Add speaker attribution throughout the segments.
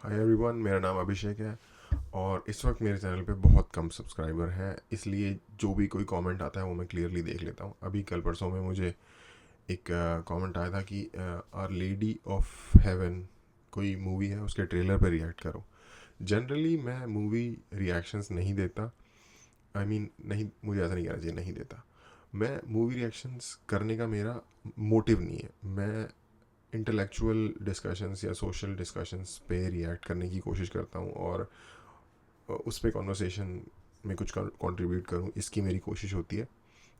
Speaker 1: Hi everyone, मेरा नाम अभिषेक है और इस वक्त मेरे चैनल पे बहुत कम सब्सक्राइबर हैं, इसलिए जो भी कोई कमेंट आता है वो मैं क्लियरली देख लेता हूँ। अभी कल परसों में मुझे एक कमेंट आया था कि आर लेडी ऑफ हेवन कोई मूवी है, उसके ट्रेलर पे रिएक्ट करो। जनरली मैं मूवी रिएक्शंस नहीं देता। नहीं, मुझे ऐसा नहीं कहना चाहिए, नहीं देता। मैं मूवी रिएक्शंस करने का मेरा मोटिव नहीं है। मैं इंटेलेक्चुअल डिस्कशंस या सोशल डिस्कशंस पे रिएक्ट करने की कोशिश करता हूँ और उस पर कॉन्वर्सेशन में कुछ कंट्रीब्यूट करूँ, इसकी मेरी कोशिश होती है,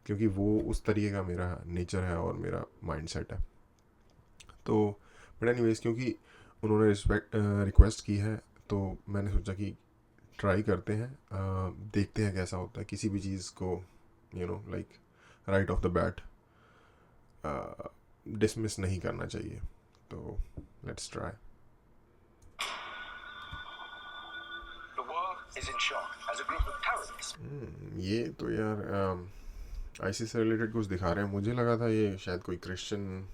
Speaker 1: क्योंकि वो उस तरीके का मेरा नेचर है और मेरा माइंडसेट है। तो बट एनीवेज, क्योंकि उन्होंने रिक्वेस्ट की है तो मैंने सोचा कि ट्राई करते हैं, देखते हैं कैसा होता है। किसी भी चीज़ को like right of the bat dismiss नहीं करना चाहिए। तो let's try.
Speaker 2: The world is in shock as a group of terrorists.
Speaker 1: ये तो यार आईसी से रिलेटेड कुछ दिखा रहे हैं। मुझे लगा था ये शायद कोई क्रिश्चियन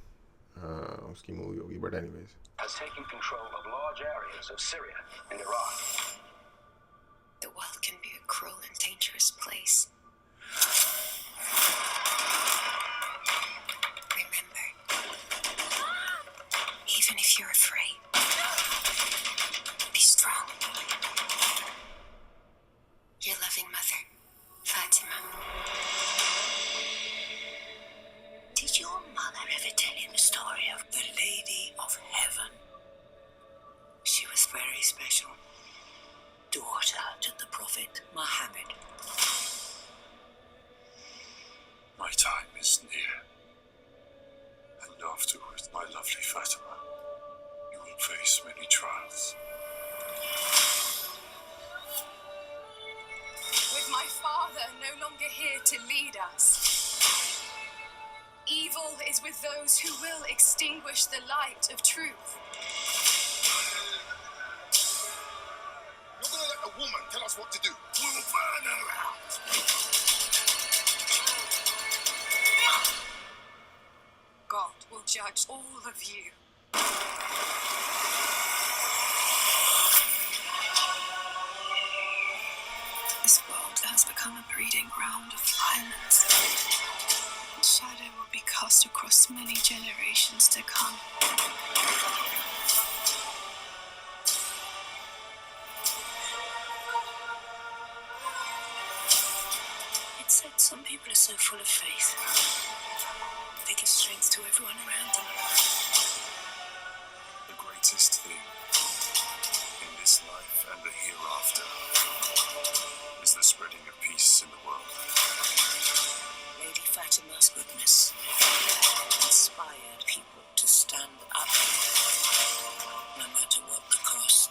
Speaker 1: उसकी मूवी होगी, but anyways.
Speaker 2: Has taken control of large areas of Syria and Iraq.
Speaker 3: The world can be a cruel and dangerous place. Remember, even if you're afraid, be strong. Your loving mother, Fatima.
Speaker 4: Did your mother ever tell you the story of the Lady of Heaven? She was very special. Daughter to the Prophet Muhammad.
Speaker 5: My time is near. And afterwards, my lovely Fatima, you will face many trials.
Speaker 3: With my father no longer here to lead us, evil is with those who will extinguish the light of truth.
Speaker 5: You're gonna let a woman tell us what to do? We'll burn her out!
Speaker 3: God will judge all of you. This world has become a breeding ground of violence. Shadow will be cast across many generations to come.
Speaker 4: It said some people are so full of faith, they give strength to everyone around them.
Speaker 5: The greatest thing in this life and the hereafter is the spreading of peace in the world.
Speaker 4: Lady Fatima's goodness inspired people to stand up, no matter what the cost.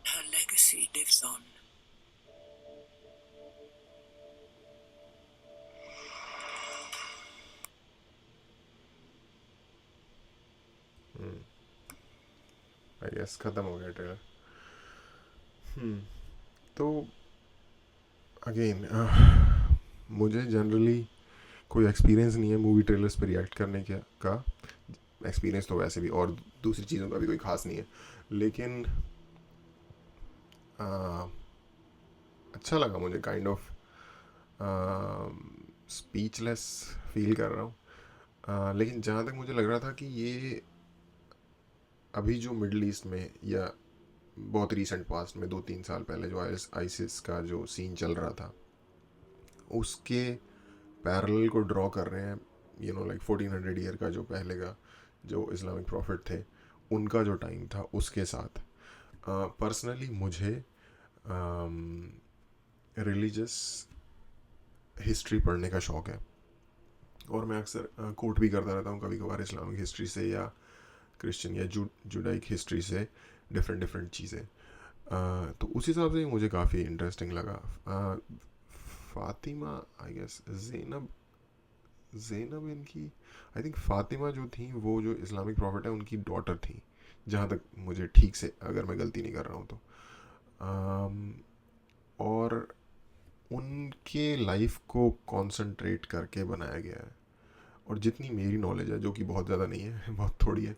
Speaker 4: Her legacy lives on.
Speaker 1: I guess ख़त्म हो गया trailer. तो again मुझे generally कोई experience नहीं है movie trailers पर react करने का। एक्सपीरियंस तो वैसे भी और दूसरी चीज़ों का भी कोई खास नहीं है, लेकिन अच्छा लगा मुझे। काइंड ऑफ स्पीचलेस फील कर रहा हूँ। लेकिन जहाँ तक मुझे लग रहा था कि ये अभी जो मिडल ईस्ट में या बहुत रीसेंट पास्ट में 2-3 साल पहले जो आईसिस का जो सीन चल रहा था, उसके पैरेलल को ड्रॉ कर रहे हैं। लाइक 1400 ईयर का जो पहले का जो इस्लामिक प्रॉफिट थे, उनका जो टाइम था उसके साथ। पर्सनली मुझे रिलीजियस हिस्ट्री पढ़ने का शौक़ है और मैं अक्सर कोट भी करता रहता हूँ कभी कभार इस्लामिक हिस्ट्री से या क्रिश्चियन या जुडाइक हिस्ट्री से डिफरेंट चीज़ें। तो उस हिसाब से मुझे काफ़ी इंटरेस्टिंग लगा। फातिमा, आई गेस ज़ैनब इनकी, आई थिंक फातिमा जो थी वो जो इस्लामिक प्रॉफिट है उनकी डॉटर थी, जहाँ तक मुझे ठीक से, अगर मैं गलती नहीं कर रहा हूँ तो। और उनके लाइफ को कंसंट्रेट करके बनाया गया है और जितनी मेरी नॉलेज है, जो कि बहुत ज़्यादा नहीं है बहुत थोड़ी है,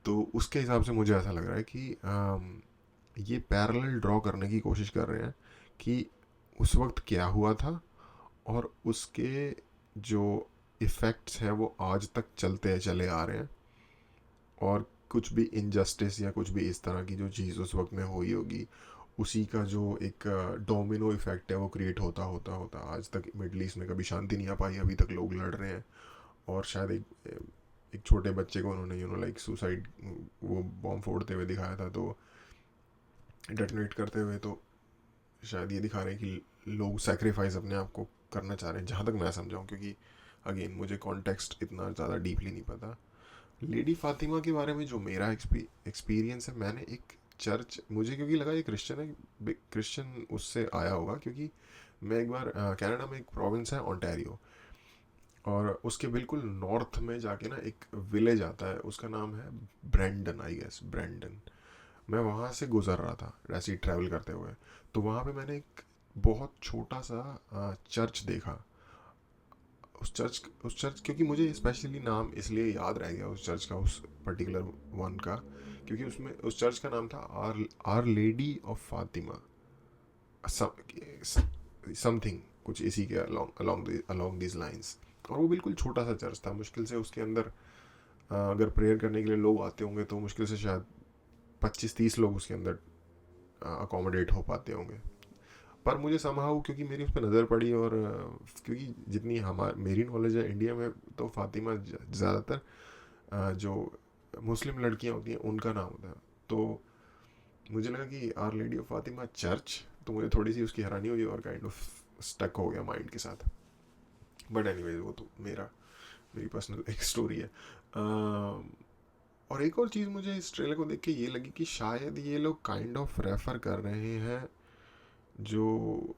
Speaker 1: तो उसके हिसाब से मुझे ऐसा लग रहा है कि ये पैरेलल ड्रॉ करने की कोशिश कर रहे हैं कि उस वक्त क्या हुआ था और उसके जो इफ़ेक्ट्स हैं वो आज तक चलते चले आ रहे हैं, और कुछ भी इनजस्टिस या कुछ भी इस तरह की जो चीज़ उस वक्त में हुई होगी, उसी का जो एक डोमिनो इफ़ेक्ट है वो क्रिएट होता होता होता आज तक मिडल ईस्ट में कभी शांति नहीं आ पाई, अभी तक लोग लड़ रहे हैं। और शायद एक छोटे बच्चे को उन्होंने लाइक सुसाइड, वो बॉम्ब फोड़ते हुए दिखाया था, तो डेटोनेट करते हुए, तो शायद ये दिखा रहे हैं कि लोग सेक्रीफाइस अपने आप को करना चाह रहे हैं, जहाँ तक मैं समझाऊँ, क्योंकि अगेन मुझे कॉन्टेक्स्ट इतना ज़्यादा डीपली नहीं पता। लेडी फातिमा के बारे में जो मेरा एक्सपीरियंस है, मैंने एक चर्च, मुझे क्योंकि लगा ये क्रिश्चियन है, क्रिश्चियन उससे आया होगा, क्योंकि मैं एक बार कनाडा में एक प्रोविंस है ओंटारियो, और उसके बिल्कुल नॉर्थ में जाके ना एक विलेज आता है, उसका नाम है ब्रेंडन, आई गेस ब्रेंडन। मैं वहाँ से गुज़र रहा था ऐसे ही ट्रैवल करते हुए, तो वहाँ पे मैंने एक बहुत छोटा सा चर्च देखा। उस चर्च क्योंकि मुझे स्पेशली नाम इसलिए याद रह गया उस चर्च का, उस पर्टिकुलर वन का, क्योंकि उसमें उस चर्च का नाम था our lady of Fatima, something कुछ इसी के अलोंग दिस लाइंस। और वो बिल्कुल छोटा सा चर्च था, मुश्किल से उसके अंदर अगर प्रेयर करने के लिए लोग आते होंगे तो मुश्किल से शायद 25-30 लोग उसके अंदर अकोमोडेट हो पाते होंगे। पर मुझे समहाउ क्योंकि मेरी उस पर नज़र पड़ी, और क्योंकि जितनी मेरी नॉलेज है इंडिया में, तो फातिमा ज़्यादातर जो मुस्लिम लड़कियां होती हैं उनका नाम होता है, तो मुझे लगा कि our lady of Fatima church, तो मुझे थोड़ी सी उसकी हैरानी हुई और काइंड ऑफ स्टक हो गया माइंड के साथ। बट एनीवेज वो तो मेरी पर्सनल एक स्टोरी है। और एक और चीज़ मुझे इस ट्रेलर को देख के ये लगी कि शायद ये लोग काइंड ऑफ रेफ़र कर रहे हैं जो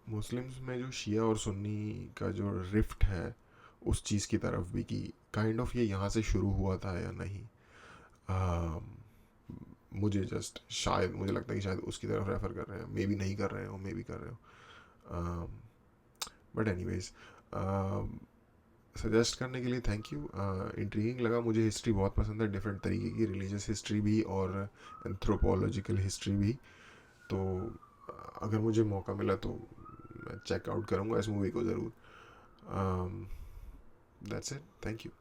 Speaker 1: मुस्लिम्स में जो शिया और सुन्नी का जो रिफ्ट है उस चीज़ की तरफ भी, कि काइंड ऑफ ये यहाँ से शुरू हुआ था या नहीं। मुझे लगता है कि शायद उसकी तरफ रेफ़र कर रहे हैं, मे बी नहीं कर रहे हो, मे बी कर रहे हो। बट एनीवेज सजेस्ट करने के लिए थैंक यू। इंट्रीगिंग लगा, मुझे हिस्ट्री बहुत पसंद है, डिफरेंट तरीके की रिलीजियस हिस्ट्री भी और एंथ्रोपोलॉजिकल हिस्ट्री भी, तो अगर मुझे मौका मिला तो मैं चेकआउट करूँगा इस मूवी को ज़रूर। That's it, thank you.